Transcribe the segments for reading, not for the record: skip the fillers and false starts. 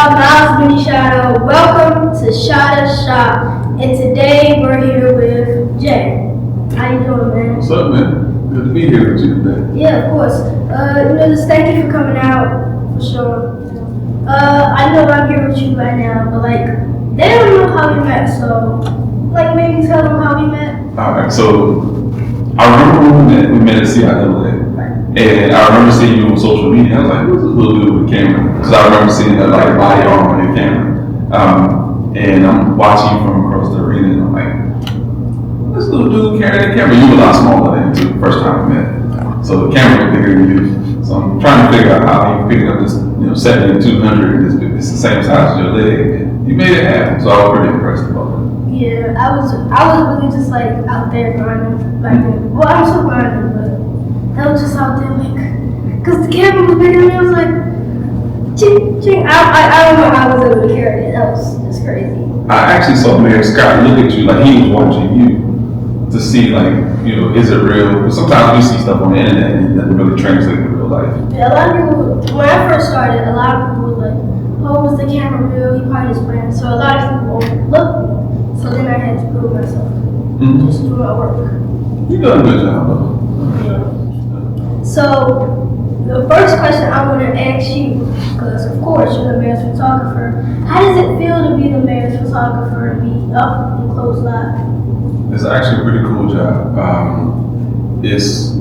y'all, Myles MiniShotta. Welcome to Shotta Shop. And today we're here with Jay. How you doing, man? What's up, man? Good to be here with you today. Yeah, of course. Just thank you for coming out, for sure. I know I'm here with you right now, but they don't know how we met, so maybe tell them how we met. Alright, so I remember when we met at CIAA. And I remember seeing you on social media. I was like, who's this little dude with a camera? Because I remember seeing that body armor on your camera. And I'm watching you from across the arena, and I'm like, this little dude carrying a camera. You were a lot smaller than too, first time we met. So the camera was bigger than you. So I'm trying to figure out how you picked up this, 7200. It's the same size as your leg. And you made it happen. So I was pretty impressed about it. Yeah, I was really just out there grinding back then. Well, I'm still grinding, but I was just out there because the camera was bigger than me. I was like, ching, ching. I don't know how I was able to carry it. That was just crazy. I actually saw Mayor Scott look at you like he was watching you to see is it real? Because sometimes we see stuff on the internet and it doesn't really translate to real life. Yeah, a lot of people, when I first started, a lot of people were like, oh, was the camera real? He probably just ran. So a lot of people looked. So then I had to prove myself. Just do my work. You done a good job though. So, the first question I want to ask you, because of course you're the mayor's photographer, how does it feel to be the mayor's photographer and be up and close live? It's actually a pretty cool job. It's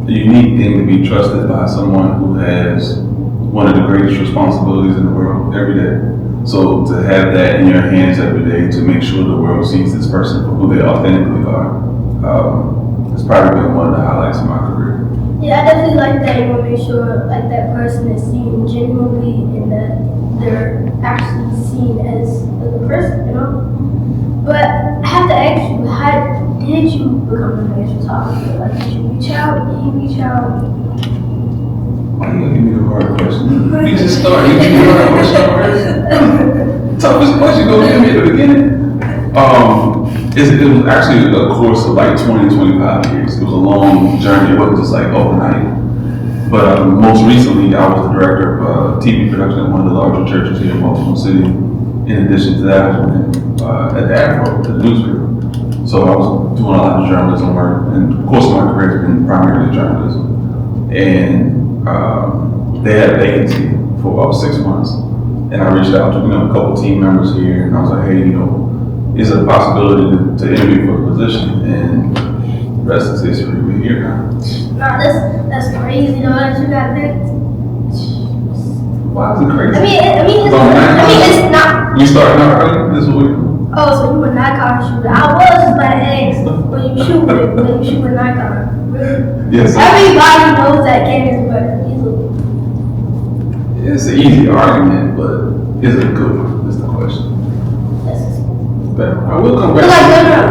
a unique thing to be trusted by someone who has one of the greatest responsibilities in the world every day. So to have that in your hands every day to make sure the world sees this person for who they authentically are, it's probably been one of the highlights of my career. Yeah, I definitely like that. You want to make sure that person is seen genuinely and that they're actually seen as a person, But I have to ask you, how did you become a mayor's photographer? Did you reach out? Did he reach out? Why you gonna give me the hard question? You just started. You give me the hard question already. Toughest question go give me at the beginning. It was actually a course of 20 to 25 years. It was a long journey. It wasn't just overnight. But most recently, I was the director of TV production at one of the larger churches here in Baltimore City. In addition to that, I was at the B&Hphoto, the newspaper. So I was doing a lot of journalism work, and of course my career has been primarily journalism. And they had a vacancy for about 6 months. And I reached out to a couple team members here, and I was like, hey, is it a possibility to interview for a position? And the rest is history. We're here now. Nah, that's crazy though that you got picked. Why is it crazy? I mean, it's not. You started out early this week. Oh, so you were Nikon shooter. I was just about to ask when you shoot with Nikon. Really? Yes. Everybody knows that cameras better easily. It's an easy argument, but is it good? Is the question. I will come back. No.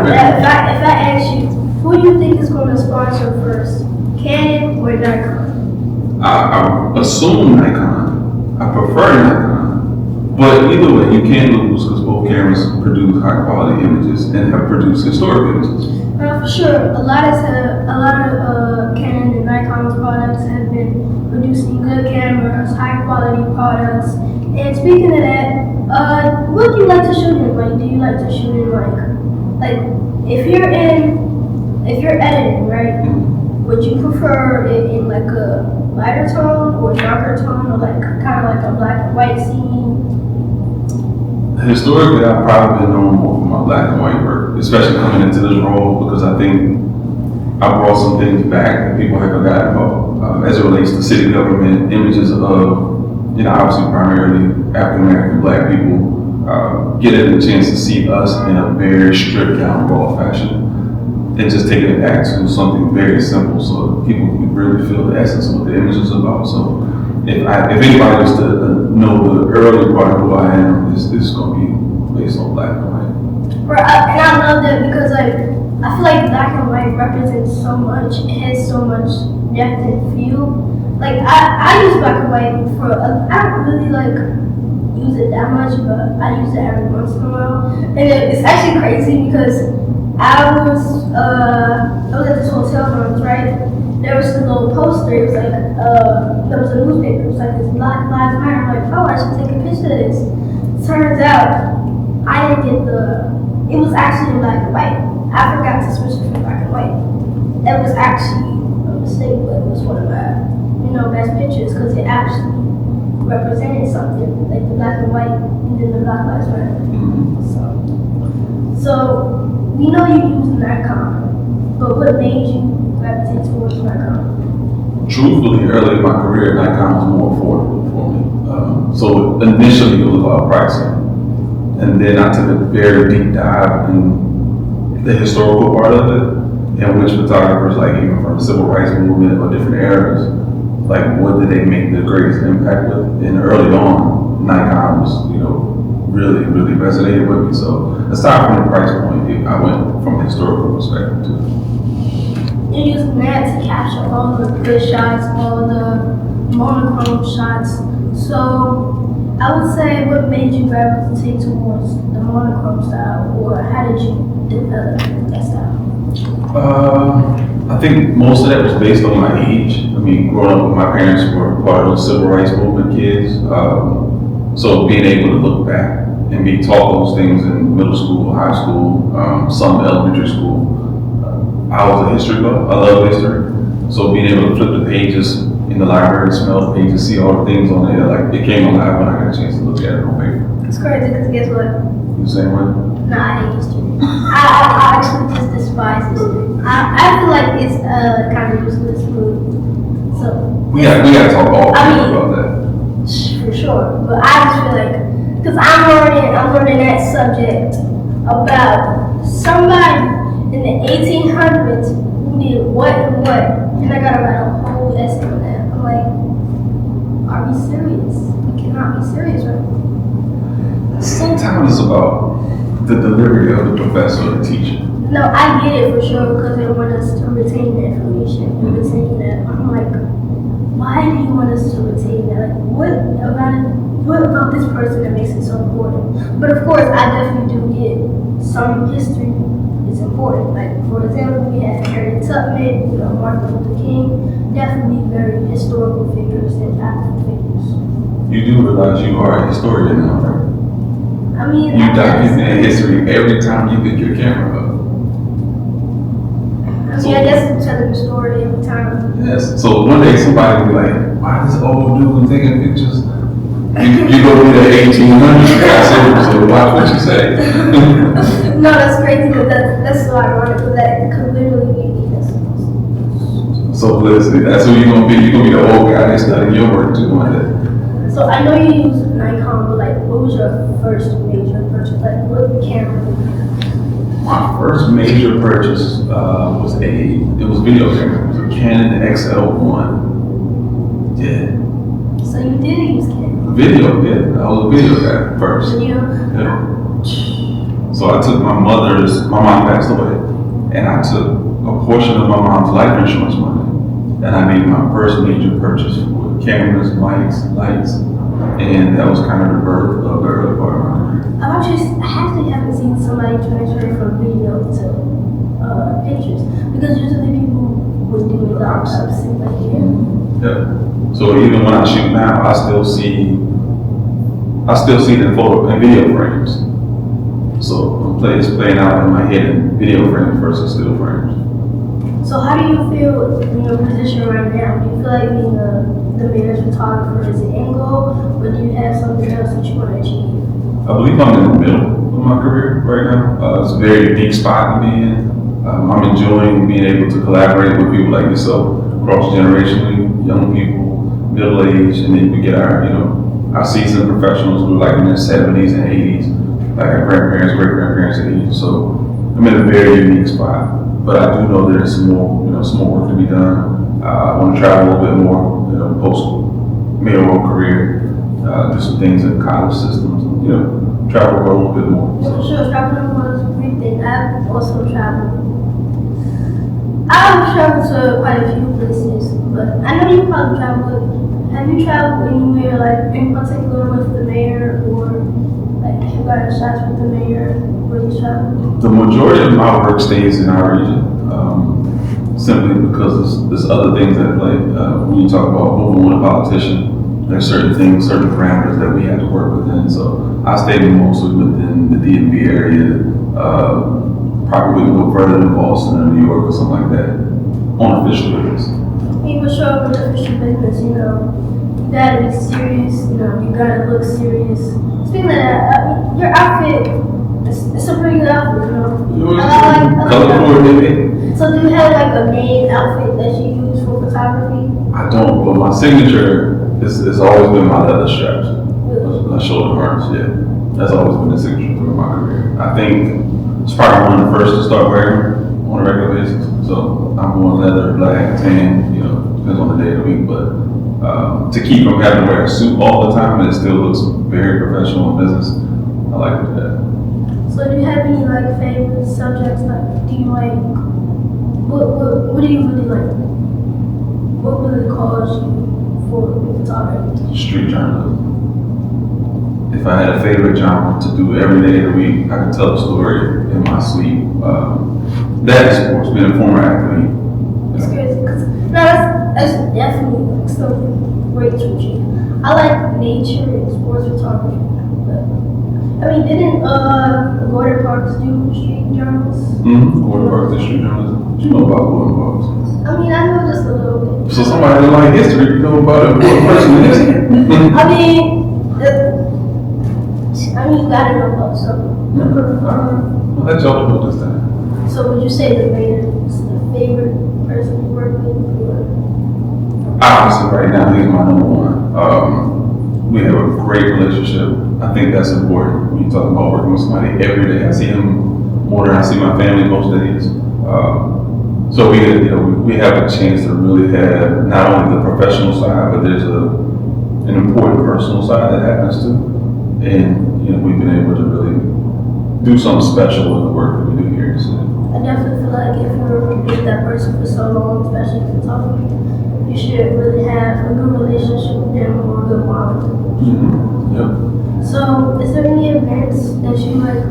If I ask you, who do you think is going to sponsor first, Canon or Nikon? I assume Nikon. I prefer Nikon. But either way, you can lose because both cameras produce high quality images and have produced historic images. For sure, a lot of Canon and Nikon's products have been producing good cameras, high quality products. And speaking of that, what do you like to shoot in? Do you like to shoot in if you're editing, right? Would you prefer it in a lighter tone or darker tone or kind of a black and white scene? Historically, I've probably been known more for my black and white work, especially coming into this role because I think I brought some things back that people have forgotten about as it relates to city government, images of obviously primarily African American black people getting a chance to see us in a very stripped down raw fashion and just taking it back to something very simple so people can really feel the essence of what the image is about. So if anybody was to know the early part of who I am, this is going to be based on black and white. Right, and I love that because I feel like black and white represents so much. It has so much depth and feel. I use black and white I don't really use it that much, but I use it every once in a while. And it's actually crazy because I was at this hotel once, right? there was a little poster. It was like, there was a newspaper. It was like this Black Lives Matter. I'm like, oh, I should take a picture of this. Turns out, I didn't get it was actually in black and white. I forgot to switch it from black and white. That was actually a mistake, but it was one of my, best pictures because it actually represented something, like the black and white and then the Black Lives Matter. So we know you use Nikon, but what made you gravitate towards Nikon? Truthfully, early in my career, Nikon was more affordable for me. So initially it was about pricing. And then I took a very deep dive in the historical part of it, in which photographers, like even from the civil rights movement or different eras, like what did they make the greatest impact with? And early on, Nikon was, really, really resonated with me. So aside from the price point, I went from a historical perspective too. You're using that to capture all the good shots, all the monochrome shots. So I would say what made you gravitate towards the monochrome style, or how did you develop that style? I think most of that was based on my age. I mean, growing up with my parents were part of the civil rights movement kids. So being able to look back and be taught those things in middle school, high school, some elementary school. I was a history buff. I love history. So being able to flip the pages in the library, smell the pages, see all the things on there, like it came alive when I got a chance to look at it on paper. It's crazy because guess what? The same way? Nah, I hate history. I actually just despise history. I feel like it's kind of useless food. So we got to talk all about that. For sure, but I just feel like, because I'm learning that subject about somebody in the 1800s who did what and what, and I gotta write a whole essay on that. I'm like, are we serious? We cannot be serious right now. Sometimes it's about the delivery of the professor or the teacher. No, I get it for sure because they want us to retain the information and retain that. I'm like, why do you want us to retain that? Like, what about this person that makes it so important? But of course, I definitely do get some history is important. Like, for example, we had Harriet Tubman, Martin Luther King, definitely very historical figures and impactful figures. You do realize you are a historian now, right? I mean, you document history every time you pick your camera up. I guess I'm telling the story every time. Yes. So one day somebody will be like, why this old dude taking pictures? You go to the 1800s, so watch what you say. No, that's crazy, but that's so ironic, because that could literally be me. So listen, that's who you're going to be. You're going to be the old guy that's studying your work too one day. So I know you use Nikon, but like, what was your first major purchase? Like, what camera? My first major purchase was video camera. It was a Canon XL1. Yeah. So you did use Canon? Video, yeah. I was a video guy first. Video? Yeah. So I took my mom passed away, and I took a portion of my mom's life insurance money, and I made my first major purchase with cameras, mics, lights, and that was kind of the birth of the early part of my career. I actually haven't seen somebody transfer from video to pictures, because usually people would do it the opposite. Like, yeah. So even when I shoot now, I still see the photo and video frames. So it's playing out in my head in video frames versus still frames. So how do you feel in your position right now? Do you feel like being the mayor's photographer is an end goal, or do you have something else that you want to achieve? I believe I'm in the middle of my career right now. It's a very unique spot to be in. I'm enjoying being able to collaborate with people like yourself, cross-generationally, young people, middle-aged, and then we get our seasoned professionals who are like in their 70s and 80s, like our grandparents, great-grandparents' age. So I'm in a very unique spot, but I do know there's some more work to be done. I want to travel a little bit more, post-mayoral career, do some things in college systems, travel a little bit more. So. Sure, traveling was a great thing. I've also traveled. I've traveled to quite a few places, but I know you probably traveled. Have you traveled anywhere, like in particular with the mayor, or like you got shots with the mayor where you traveled? The majority of my work stays in our region. simply because there's other things that play. When you talk about moving with a politician, there's certain things, certain parameters that we have to work within. So I stayed mostly within the DMV area. Probably wouldn't go further than Boston or New York or something like that on official business. People show up with official business, you gotta be serious, you gotta look serious. Speaking of that, your outfit, it's a pretty good outfit, Color coordinated. So do you have like a main outfit that you use for photography? I don't, but my signature is always been my leather straps. My shoulder harness, yeah. That's always been the signature through my career. I think it's probably one of the first to start wearing on a regular basis. So I'm going leather, black, tan, depends on the day of the week. But to keep from having to wear a suit all the time and it still looks very professional in business, I like that. So do you have any like favorite subjects? Like, do you like, what do you really like? What really calls you for photography? Street journalism. If I had a favorite genre to do every day of the week, I could tell a story in my sleep. That is sports, being a former athlete. It's crazy, because that's definitely like something great to achieve. I like nature and sports photography. But, didn't Gordon Parks do street journals? Gordon Parks did street journalism. What do you know about Gordon Parks? I know just a little bit. So somebody who like history, you know about a person in history? You gotta know about something. Well, that's y'all do this time. So would you say the mayor is the favorite person you work with? Or? Obviously, right now, he's my number one. We have a great relationship. I think that's important when you talk about working with somebody every day. I see him more than I see my family most days. So we have a chance to really have not only the professional side, but there's an important personal side that happens too. And we've been able to really do something special with the work that we do here in the city. I definitely feel like if you're with that person for so long, especially in photography, you should really have a good relationship with them or a good bond. Yep. So, is there any events that you like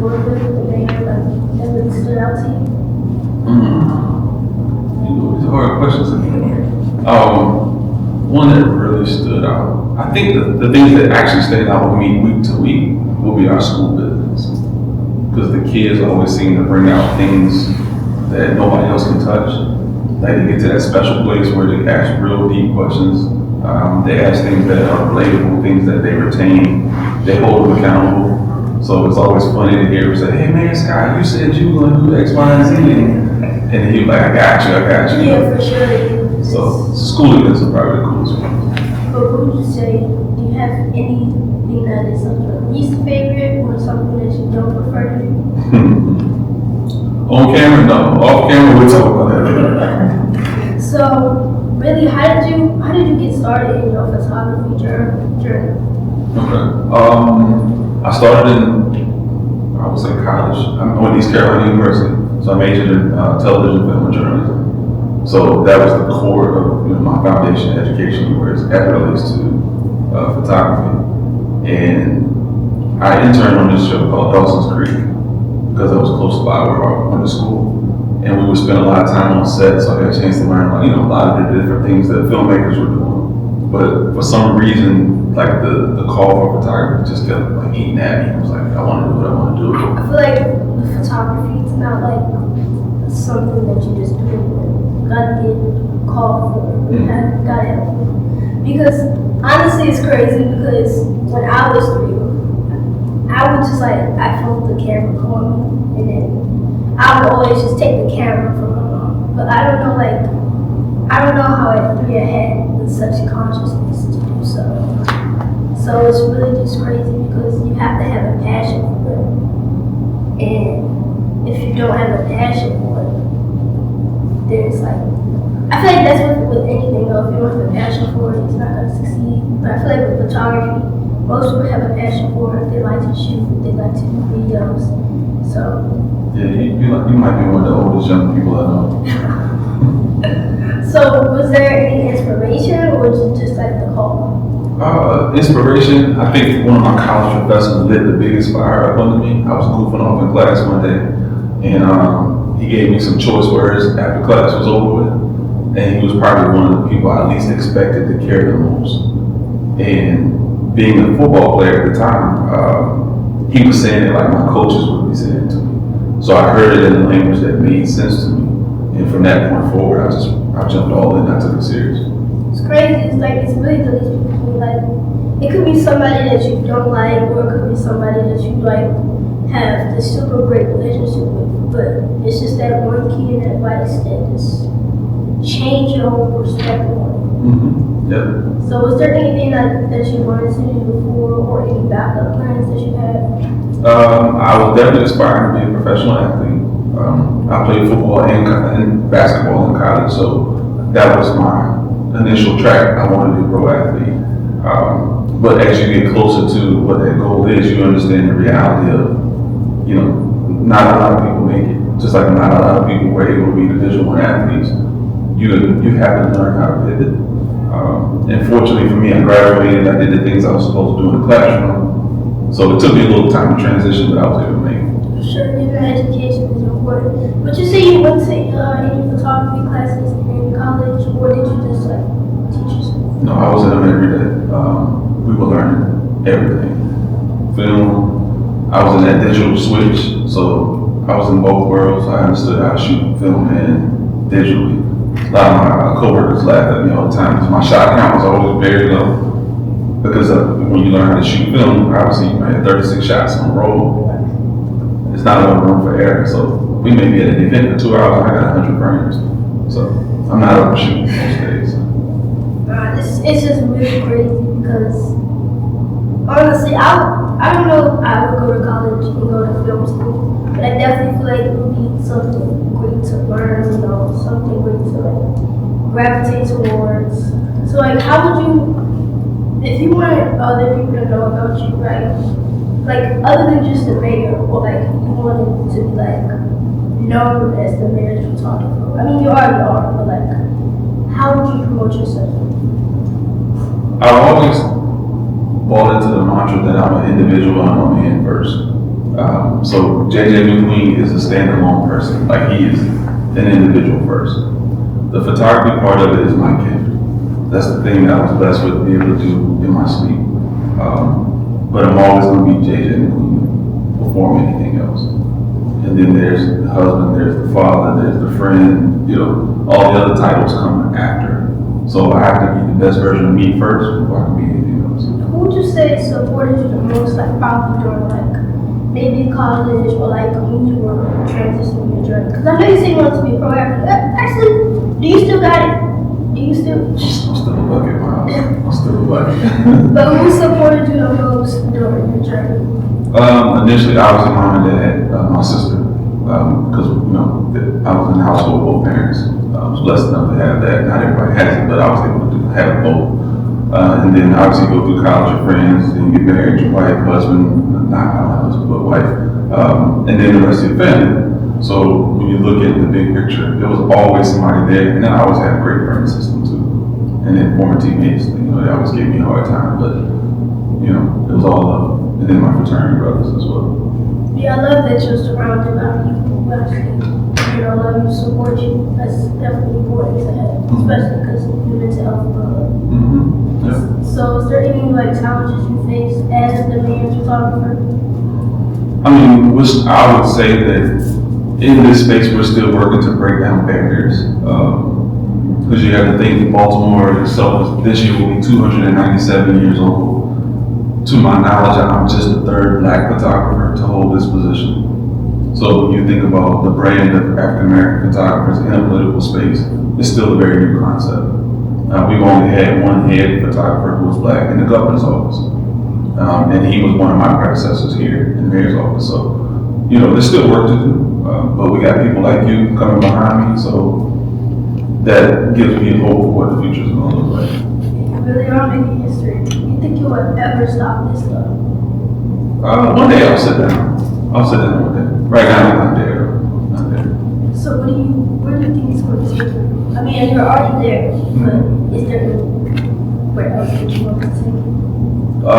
work with the mayor that really stood out to you? These are hard questions. One that really stood out. I think the things that actually stand out with me week to week will be our school business. Because the kids always seem to bring out things that nobody else can touch. Like they get to that special place where they ask real deep questions. They ask things that are relatable, things that they retain. They hold them accountable. So it's always funny to hear him say, "Hey man, Scott, you said you were going to do X, Y, and Z." And he's like, I got you. Yeah, for sure. So school events are probably the coolest ones. But what would you say, do you have anything that is like your least favorite or something that you don't prefer to do? On camera, no. Off camera, we'll talk about that. So, really, how did you get started in your photography journey? Okay. I started in, I would say college. I went to East Carolina University, so I majored in television, film, and journalism. So that was the core of my foundation education, where as it relates to photography. And I interned on this show called Dawson's Creek because I was close by where I went to school, and we would spend a lot of time on set, so I got a chance to learn a lot of the different things that filmmakers were doing. But for some reason, like the call for photography just kept like eating at me. I was like, I want to do what I want to do. I feel like the photography is not like something that you just do. You gotta get called for it. You gotta have it. Because honestly, it's crazy because when I was 3, I would just I felt the camera calling me, and then I would always just take the camera from my mom. But I don't know how at 3 I had such consciousness to do so. So it's really just crazy because you have to have a passion for it. And if you don't have a passion for it, there's I feel like that's with anything though. If you don't have a passion for it, it's not going to succeed. But I feel like with photography, most people have a passion for it. They like to shoot, they like to do videos. So yeah, you might be one of the oldest young people I know. So was there any inspiration or was it just the call? Inspiration, I think one of my college professors lit the biggest fire up under me. I was goofing off in class one day, and he gave me some choice words after class was over with, and he was probably one of the people I least expected to care the most. And being a football player at the time, he was saying it like my coaches would be saying it to me. So I heard it in a language that made sense to me, and from that point forward, I jumped all in. I took it serious. It's crazy. It's like it's really the least people like. It could be somebody that you don't like, or it could be somebody that you like have this super great relationship with. But it's just that one key and advice that just change your whole perspective on it. Mm-hmm. Yep. So was there anything that you wanted to do before, or any backup plans that you had? I was definitely aspiring to be a professional athlete. I played football and basketball in college, so that was my initial track. I wanted to be a pro athlete. But as you get closer to what that goal is, you understand the reality of, not a lot of people make it. Just like not a lot of people were able to be Division I athletes. You have to learn how to pivot. And fortunately for me, I graduated. I did the things I was supposed to do in the classroom. So it took me a little time to transition, but I was able to make it. Sure, your education is important. But you say you went to any photography classes in college, or did you just teach yourself? No, I was in them every day. We were learning everything. Film, I was in that digital switch, so I was in both worlds. I understood how to shoot film and digitally. A lot of my coworkers laugh at me all the time because my shot count was always very low. Because when you learn how to shoot film, obviously you had 36 shots on a roll. It's not enough room for error. So we may be at an event for 2 hours and I got 100 frames. So I'm not overshooting most days. It's just really crazy because honestly, I don't know if I would go to college and go to film school, but I definitely feel like it would be something great to learn, something great to gravitate towards. So how would you, if you wanted other people to know about you, right? Like other than just the mayor, or you wanted to be known as the mayor's photographer. I mean, you already are, but how would you promote yourself? I've always bought into the mantra that I'm an individual and I'm a man first. So JJ McQueen is a standalone person, he is an individual first. The photography part of it is my gift. That's the thing that I was blessed with to be able to do in my sleep. But I'm always going to be JJ McQueen before anything else. And then there's the husband, there's the father, there's the friend, all the other titles come after. So I have to be the best version of me first before I can be anything else. Who would you say supported you the most, probably during maybe college or when you were transitioning your journey? Because I know you say you want to be a pro athlete. Actually, do you still got it? Do you still? I'm still a bucket, Myles. I'm still a bucket. But who supported you the most during your journey? Initially, I was a mom and dad, my sister, because I was in a household with both parents. I was blessed enough to have that. Not everybody has it, but I was able to have both. And then obviously go through college with friends, then get married, your wife, husband, not husband, but wife, and then the rest of your family. So when you look at the big picture, there was always somebody there, and then I always had a great friend system too. And then former teammates, they always gave me a hard time, but it was all love. And then my fraternity brothers as well. Yeah, I love that you're surrounded by people who actually love you, support you. That's definitely important to have, especially because you're mental health. Mm-hmm. Yeah. So, is there any challenges you face as the mayor's photographer? I mean, I would say that in this space, we're still working to break down barriers. Because you have to think Baltimore itself this year will be 297 years old. To my knowledge, I'm just the third Black photographer to hold this position. So when you think about the brand of African American photographers in a political space, it's still a very new concept. We've only had one head photographer who was Black in the governor's office. And he was one of my predecessors here in the mayor's office. So, there's still work to do. But we got people like you coming behind me, so that gives me hope for what the future is going to look like. You really are making history. You think you would ever stop this stuff? One day I'll sit down. I'll sit down one day. Right now I'm not there. So where do you think it's going to take you? I mean, you're already there, but is there where else that you want to take you? I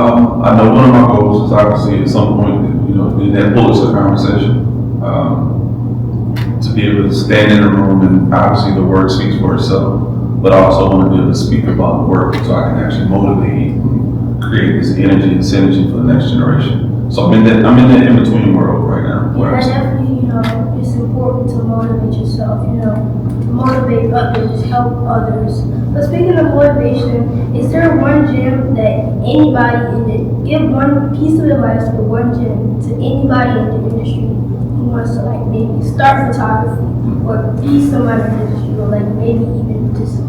know one of my goals is obviously at some point, in that Pulitzer conversation, to to be able to stand in a room and obviously the work speaks for itself, but I also want to be able to speak about the work so I can actually motivate and create this energy and synergy for the next generation. So I'm in that in-between world right now. Yeah, definitely, it's important to motivate yourself, to motivate others, help others. But speaking of motivation, is there one gym that give one piece of advice for one gym to anybody in the industry who wants to like maybe start photography or be somebody in the industry or like maybe even just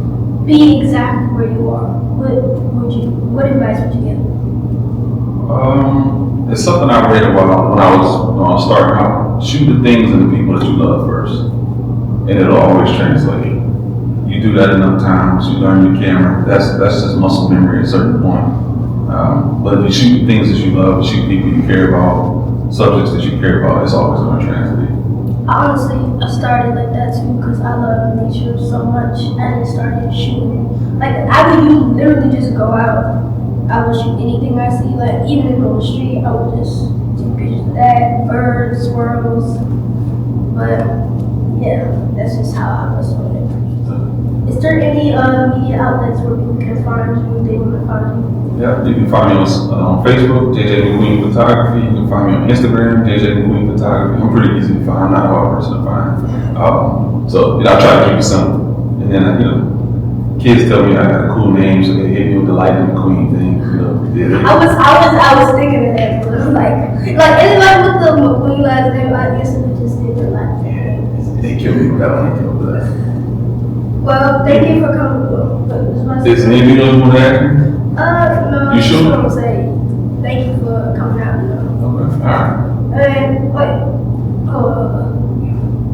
be exactly where you are? What advice would you give? It's something I read about when I was starting out. Shoot the things and the people that you love first, and it'll always translate. You do that enough times, you learn your camera. That's just muscle memory at a certain point. But if you shoot things that you love, shoot people you care about, subjects that you care about, it's always going to translate. Honestly, I started like that too because I love nature so much. I just started shooting. Like I would literally just go out. I would shoot anything I see, like even on the street, I would just take pictures of that, birds, squirrels. But yeah, that's just how I was doing it. Is there any media outlets where people can find you if they want to find you? Yeah, you can find me on Facebook, JJ McQueen Photography. You can find me on Instagram, JJ McQueen Photography. I'm pretty easy to find. I'm not a hard person to find. So I try to keep it simple. And then kids tell me I got a cool name, so they hit me with the Lightning McQueen thing. Yeah. I was thinking of that, but it was like anybody with the McQueen last name, I guess it just did their last name. They killed me with that one. Well, thank you for coming. Is anything else you want to add? No. You sure? I just want to say thank you for coming out. Okay. All right. And wait,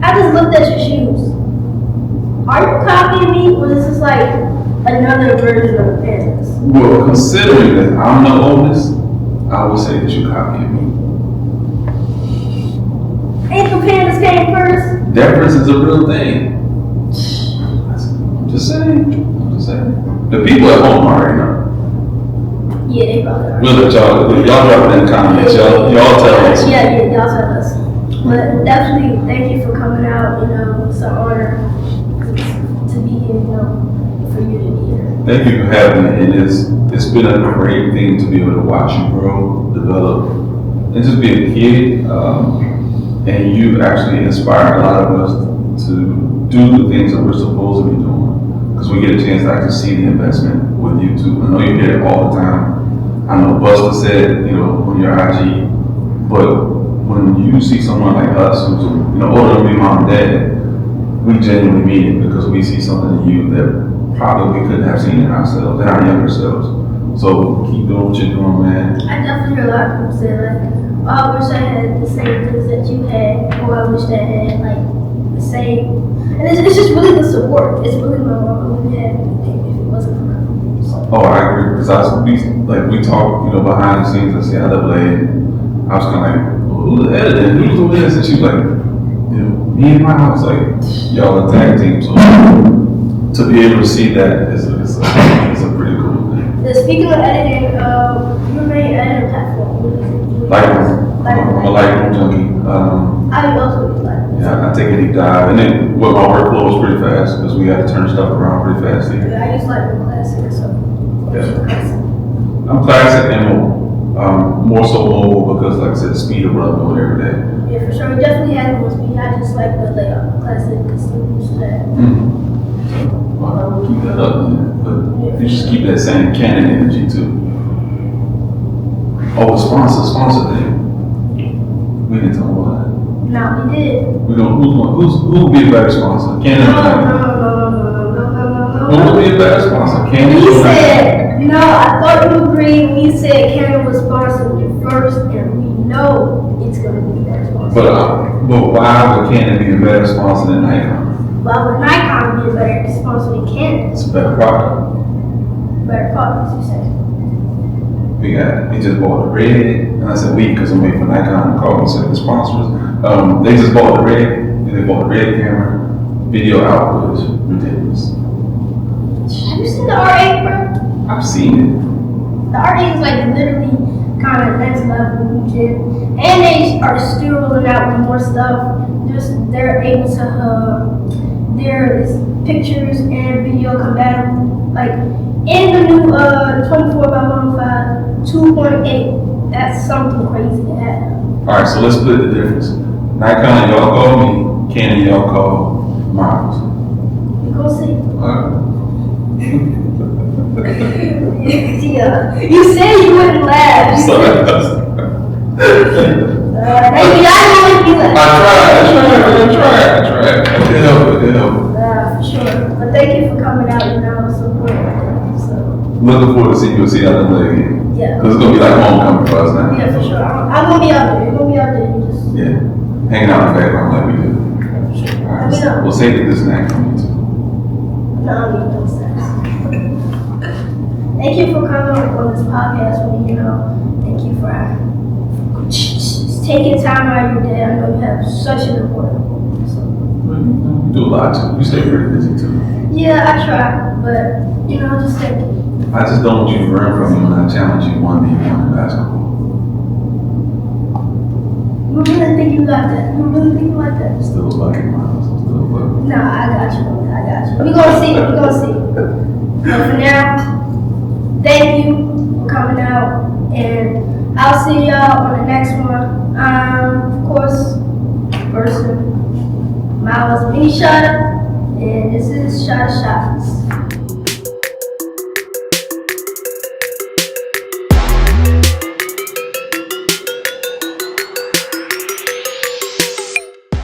I just looked at your shoes. Are you copying me, or is this like another version of the pants? Well, considering that I'm the oldest, I would say that you're copying me. Ain't the pandas came first? Deference is a real thing. I'm just saying. The people at home already know. Yeah, they probably are. We'll let y'all drop it in the comments. Y'all tell us. Yeah, y'all tell us. But definitely, thank you for coming out. It's an honor to be here. For you to be here. Thank you for having me. And it's been a great thing to be able to watch you grow, develop, and just be a kid. And you actually inspired a lot of us to do the things that we're supposed to be doing. Because we get a chance to actually see the investment with YouTube. I know you hear it all the time. I know Buster said, on your IG, but when you see someone like us who's older than me, mom and dad, we genuinely mean it because we see something in you that probably we couldn't have seen in ourselves, in our younger selves. So keep doing what you're doing, man. I definitely hear a lot of people say I wish I had the same things that you had, or I wish that I had the same. And it's just really the support. It's really my mom wouldn't have anything if it wasn't for her. So. Oh, I agree. Because we talk, behind the scenes at CIAA. I was kind of like, well, who's the editor? Who's doing this? And she was like, me and Myles, like, y'all a tag team. So to be able to see that is a pretty cool thing. Speaking of editing, your main editing platform. Lightroom. I'm a Lightroom junkie. I also use Lightroom. Yeah, I take a deep dive. And then my workflow was pretty fast because we had to turn stuff around pretty fast here. Yeah, I use Lightroom Classic, so. Yeah. I'm classic and more so mobile because, like I said, the speed of what I'm doing every day. Yeah, for sure. It definitely has more speed. I just like the layout Classic because I'm used to that. Well, keep that up, man. But you just keep that same Canon energy too. Oh, the sponsor thing. We didn't talk about that. No, we did. Who would be a better sponsor? Canon or Canon? Who would be a better sponsor? Canon or Canon? No, I thought you agreed when you said Canon was sponsoring you first, and we know it's going to be a better sponsor. But why would Canon be a better sponsor than Nikon? Why would Nikon be a better sponsor than Canon? It's a better product. Better products, you say? We just bought the red, and I said we because I'm waiting for Nikon to call me and say the sponsors. They just bought the red, and they bought the red camera. Video output is ridiculous. Have you seen the R8, bro? I've seen it. The R8 is like literally kind kind of next level legit. And they are still rolling out with more stuff. They're able to, there is pictures and video compatible. Like in the new 24x105 2.8, that's something crazy to have. Alright, so let's split the difference. Nikon, y'all call me. Canon, y'all call Myles. You go see. Alright. Yeah. You said you wouldn't laugh. Sorry. Maybe I know you laugh. I tried. I did help it. For sure. But thank you for coming out and supporting. So. Looking forward to seeing you see how them again. Yeah. Because it's going to be like homecoming for us now. Yeah, for sure. I'm going to be out there. You're going to be out there. You just. Yeah. Hanging out in the background like we do. Sure. Alright, so we'll say that this snack from you too. No, I need those snacks. Thank you for coming on this podcast with me, Thank you for taking time out of your day. I know you have such an important role. So. You do a lot too. You stay pretty busy too. Yeah, I try, but just thank you. I just don't want you to run from me when I challenge you 1v1 in basketball. You really think you got that? You really think you like that? Still a bucket, Myles. Still a bucket. No, I got you. We're gonna see. But for now, thank you for coming out, and I'll see y'all on the next one. Of course, person, Myles MiniShotta, and this is Shotta Shots.